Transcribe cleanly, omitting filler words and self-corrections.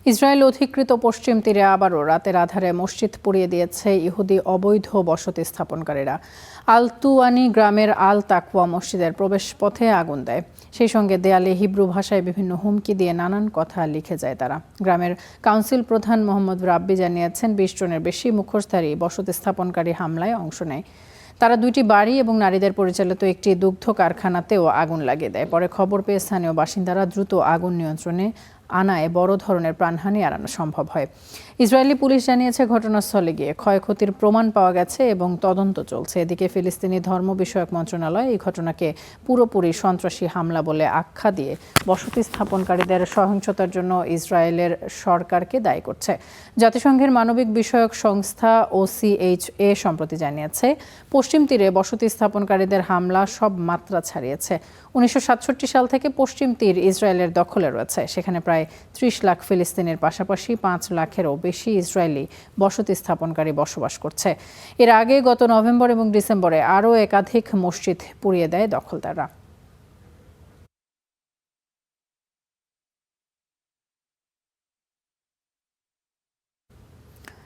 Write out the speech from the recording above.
Israel অধিকৃত পশ্চিম তীরে আবারও রাতের আধারে মসজিদ পুড়িয়ে দিয়েছে ইহুদি অবৈধ বসতি স্থাপনকারীরা। আল-তুওয়ানি গ্রামের আল তাকওয়া মসজিদের প্রবেশপথে আগুন দেয়। সেই সঙ্গে দেয়ালে হিব্রু ভাষায় বিভিন্ন হুমকি দিয়ে নানান কথা লিখে যায় তারা। গ্রামের কাউন্সিল প্রধান মোহাম্মদ রাব্বি জানিয়েছেন, ২০ জনের বেশি মুখোশধারী বসতি স্থাপনকারী হামলায় অংশ নেয়। তারা ২টি বাড়ি এবং নারীদের পরিচালিত একটি দুগ্ধ কারখানাতেও আগুন লাগিয়ে দেয়। পরে খবর পেয়ে স্থানীয় বাসিন্দারা দ্রুত আগুন নিয়ন্ত্রণে আনায় বড় ধরনের প্রাণহানি এড়ানো সম্ভব হয়। ইসরায়েলি পুলিশ জানিয়েছে, ঘটনাস্থলে গিয়ে ক্ষয়ক্ষতির প্রমাণ পাওয়া গেছে এবং তদন্ত চলছে। এদিকে ফিলিস্তিনি ধর্ম বিষয়ক মন্ত্রণালয় এই ঘটনাকে পুরোপুরি সন্ত্রাসী হামলা বলে আখ্যা দিয়ে বসতি স্থাপনকারীদের সহিংসতার জন্য ইসরায়েলের সরকারকে দায়ী করছে। জাতিসংঘের মানবিক বিষয়ক সংস্থা OCHA সম্প্রতি জানিয়েছে, পশ্চিম তীরে বসতি স্থাপনকারীদের হামলা সব মাত্রা ছাড়িয়েছে। 1967 সাল থেকে পশ্চিম তীর ইসরায়েলের দখলে রয়েছে। সেখানে প্রায় 30 লাখ ফিলিস্তিনের পাশাপাশি 5 লাখেরও বেশি ইসরায়েলি বসতি স্থাপনকারী বসবাস করছে। এর আগে গত নভেম্বর এবং ডিসেম্বরে আরও একাধিক মসজিদ পুড়িয়ে দেয় দখলদাররা।